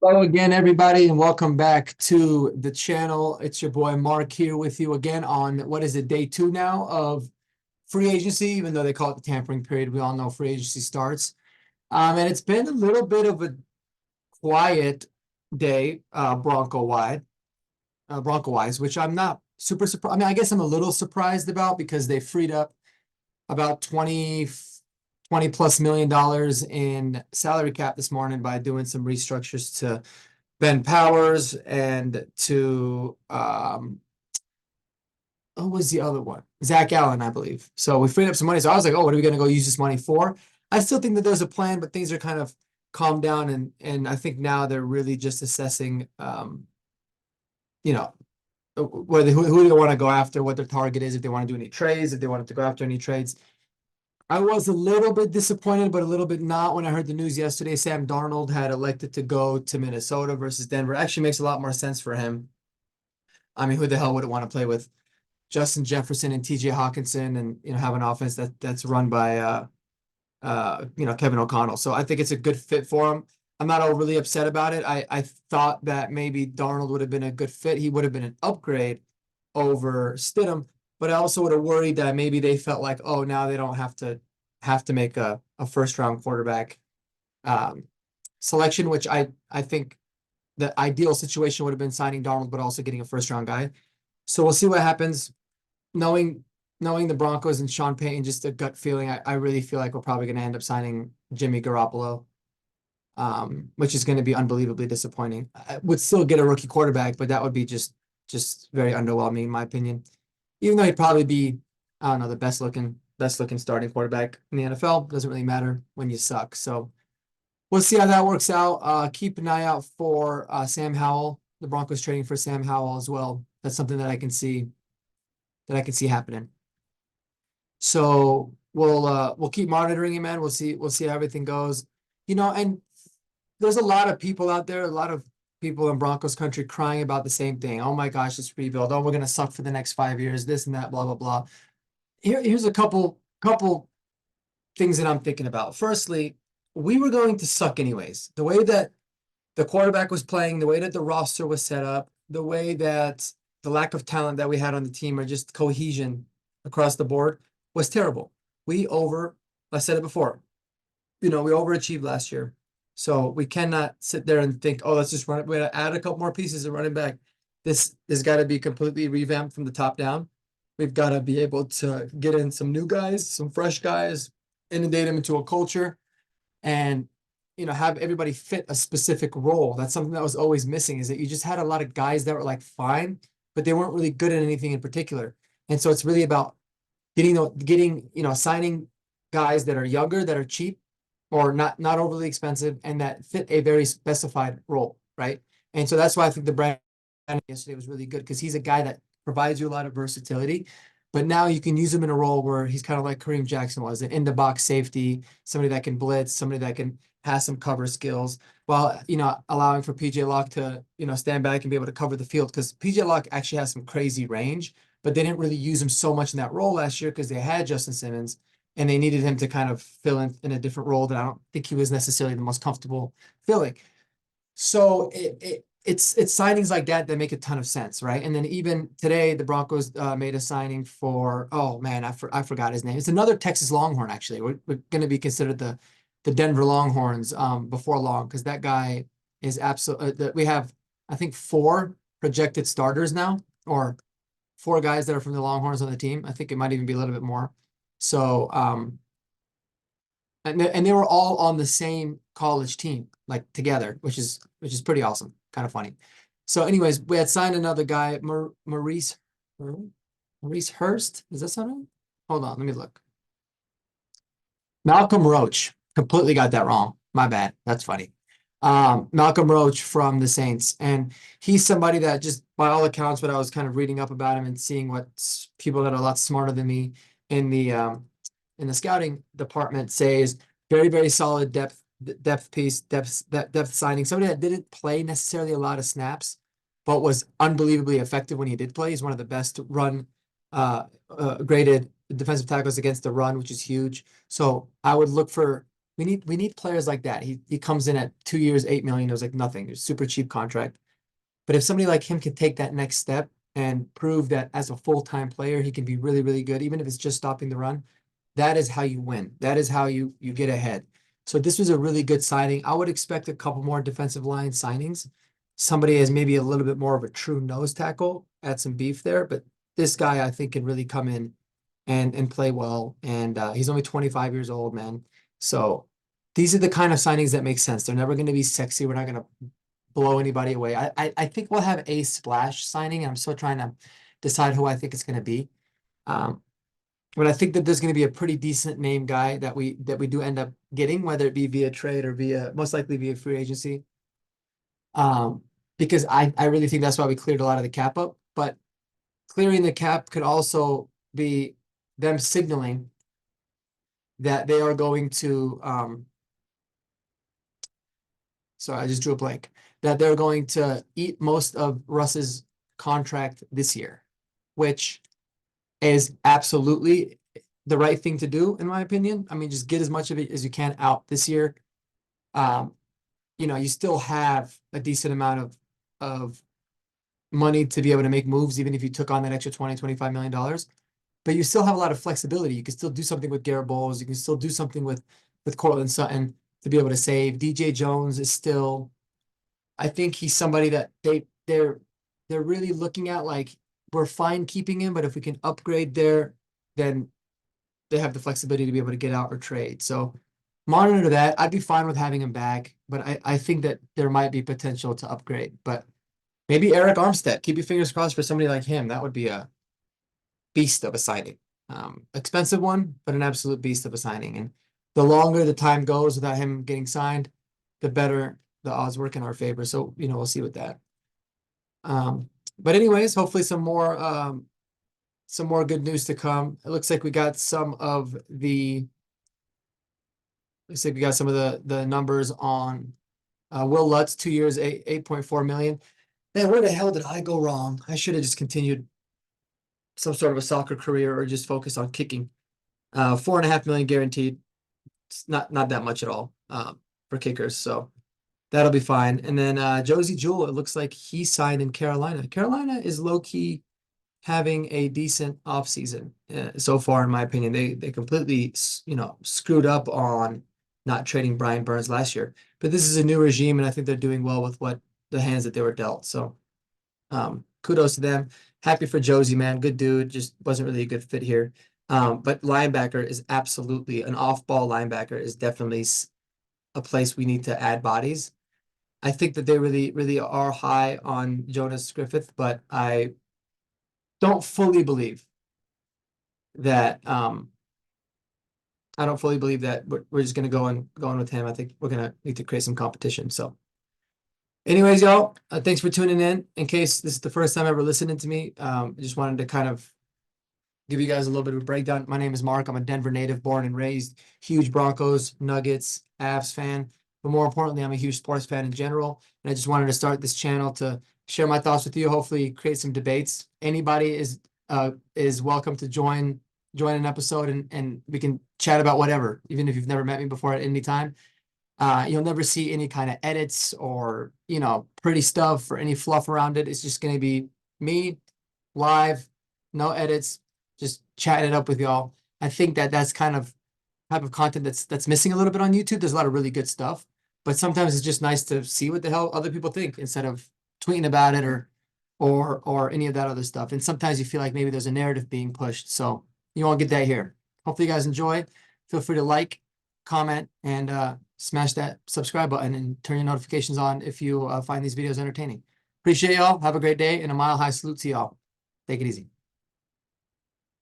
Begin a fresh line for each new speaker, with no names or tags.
Hello again, everybody, and welcome back to the channel. It's your boy Mark here with you again on what is it, day 2 now of free agency, even though they call it the tampering period. We all know free agency starts. And it's been a little bit of a quiet day, Bronco wise, which I'm not super surprised. I mean, I guess I'm a little surprised about because they freed up about 20 plus $1 million in salary cap this morning by doing some restructures to Ben Powers and to who was the other one? Zach Allen, I believe. So we freed up some money. So I was like, oh, what are we going to go use this money for? I still think that there's a plan, but things are kind of calmed down, and I think now they're really just assessing, you know, who do they want to go after, what their target is, if they want to do any trades, if they wanted to go after any trades. I was a little bit disappointed, but a little bit not when I heard the news yesterday. Sam Darnold had elected to go to Minnesota versus Denver. It actually makes a lot more sense for him. I mean, who the hell wouldn't want to play with Justin Jefferson and TJ Hawkinson and have an offense that's run by Kevin O'Connell. So I think it's a good fit for him. I'm not overly upset about it. I thought that maybe Darnold would have been a good fit. He would have been an upgrade over Stidham, but I also would have worried that maybe they felt like, oh, now they don't have to make a first round quarterback selection, which I think the ideal situation would have been signing Darnold, but also getting a first round guy. So we'll see what happens. Knowing the Broncos and Sean Payton, just a gut feeling, I really feel like we're probably going to end up signing Jimmy Garoppolo, which is going to be unbelievably disappointing. I would still get a rookie quarterback, but that would be just very underwhelming in my opinion. Even though he'd probably be, I don't know, the best looking starting quarterback in the NFL. Doesn't really matter when you suck. So we'll see how that works out. Keep an eye out for Sam Howell. The Broncos trading for Sam Howell as well. That's something that I can see happening. So we'll keep monitoring him, man. We'll see how everything goes. And there's a lot of people out there, a lot of people in Broncos country crying about the same thing. Oh my gosh, it's rebuild. Oh, we're gonna suck for the next 5 years, this and that, blah, blah, blah. Here's a couple things that I'm thinking about. Firstly, we were going to suck anyways. The way that the quarterback was playing, the way that the roster was set up, the way that the lack of talent that we had on the team or just cohesion across the board was terrible. I said it before, we overachieved last year. So we cannot sit there and think, oh, let's just run it. We're going to add a couple more pieces of running back. This has got to be completely revamped from the top down. We've got to be able to get in some new guys, some fresh guys, inundate them into a culture, and have everybody fit a specific role. That's something that was always missing, is that you just had a lot of guys that were like fine, but they weren't really good at anything in particular. And so it's really about signing guys that are younger, that are cheap, or not overly expensive, and that fit a very specified role, right? And so that's why I think the brand yesterday was really good, because he's a guy that provides you a lot of versatility, but now you can use him in a role where he's kind of like Kareem Jackson was, an in-the-box safety, somebody that can blitz, somebody that can have some cover skills, while allowing for PJ Locke to stand back and be able to cover the field, because PJ Locke actually has some crazy range, but they didn't really use him so much in that role last year because they had Justin Simmons, and they needed him to kind of fill in a different role that I don't think he was necessarily the most comfortable filling. So it's signings like that make a ton of sense, right? And then even today, the Broncos made a signing for, oh man, I forgot his name. It's another Texas Longhorn, actually. We're going to be considered the Denver Longhorns before long, because that guy is absolutely. We have, I think, 4 projected starters now, or 4 guys that are from the Longhorns on the team. I think it might even be a little bit more. So, and they were all on the same college team, like together, which is pretty awesome, kind of funny. So, anyways, we had signed another guy, Maurice Hurst. Is that something? Hold on, let me look. Malcolm Roach. Completely got that wrong. My bad. That's funny. Malcolm Roach from the Saints, and he's somebody that, just by all accounts, what I was kind of reading up about him and seeing what people that are a lot smarter than me in the scouting department say, is very, very solid depth signing. Somebody that didn't play necessarily a lot of snaps, but was unbelievably effective when he did play. He's one of the best graded defensive tackles against the run, which is huge. So I would look for we need players like that. He comes in at 2 years, 8 million. It was like nothing. It was super cheap contract. But if somebody like him can take that next step and prove that as a full-time player, he can be really, really good, even if it's just stopping the run, that is how you win. That is how you get ahead. So this was a really good signing. I would expect a couple more defensive line signings. Somebody has maybe a little bit more of a true nose tackle, add some beef there. But this guy, I think, can really come in and play well. And he's only 25 years old, man. So these are the kind of signings that make sense. They're never going to be sexy. We're not going to blow anybody away. I think we'll have a splash signing. I'm still trying to decide who I think it's going to be. But I think that there's going to be a pretty decent name guy that we do end up getting, whether it be via trade or via most likely via free agency. Because I really think that's why we cleared a lot of the cap up. But clearing the cap could also be them signaling that they are going to sorry, I just drew a blank. That they're going to eat most of Russ's contract this year, which is absolutely the right thing to do, in my opinion. I mean, just get as much of it as you can out this year. You still have a decent amount of money to be able to make moves, even if you took on that extra $20-25 million. But you still have a lot of flexibility. You can still do something with Garrett Bowles. You can still do something with Courtland Sutton to be able to save. DJ Jones is still, I think he's somebody that they're really looking at, like, we're fine keeping him, but if we can upgrade there, then they have the flexibility to be able to get out or trade. So monitor that. I'd be fine with having him back, but I think that there might be potential to upgrade. But maybe Eric Armstead. Keep your fingers crossed for somebody like him. That would be a beast of a signing. Expensive one, but an absolute beast of a signing. And the longer the time goes without him getting signed, the better the odds work in our favor. So, we'll see with that. But anyways, hopefully some more good news to come. It looks like we got some of the numbers on Will Lutz, 2 years, 8.4 million. Man, where the hell did I go wrong? I should have just continued some sort of a soccer career or just focus on kicking. 4.5 million guaranteed. It's not that much at all for kickers. So that'll be fine. And then Josie Jewell, it looks like he signed in Carolina. Carolina is low-key having a decent offseason so far, in my opinion. They completely, screwed up on not trading Brian Burns last year. But this is a new regime, and I think they're doing well with what the hands that they were dealt. So kudos to them. Happy for Josie, man. Good dude. Just wasn't really a good fit here. But linebacker is absolutely, an off-ball linebacker is definitely a place we need to add bodies. I think that they really, really are high on Jonas Griffith, but I don't fully believe that we're just gonna go in with him. I think we're gonna need to create some competition. So anyways, y'all, thanks for tuning in. In case this is the first time ever listening to me, I just wanted to kind of give you guys a little bit of a breakdown. My name is Mark. I'm a Denver native, born and raised, huge Broncos, Nuggets, Avs fan. But more importantly, I'm a huge sports fan in general. And I just wanted to start this channel to share my thoughts with you, hopefully create some debates. Anybody is welcome to join an episode and we can chat about whatever, even if you've never met me before at any time. You'll never see any kind of edits or, pretty stuff or any fluff around it. It's just going to be me live, no edits, just chatting it up with y'all. I think that that's kind of type of content that's missing a little bit on YouTube. There's a lot of really good stuff, but sometimes it's just nice to see what the hell other people think instead of tweeting about it or any of that other stuff. And sometimes you feel like maybe there's a narrative being pushed. So you won't get that here. Hopefully you guys enjoy. Feel free to like, comment, and smash that subscribe button and turn your notifications on if you find these videos entertaining. Appreciate y'all. Have a great day and a mile high salute to y'all. Take it easy.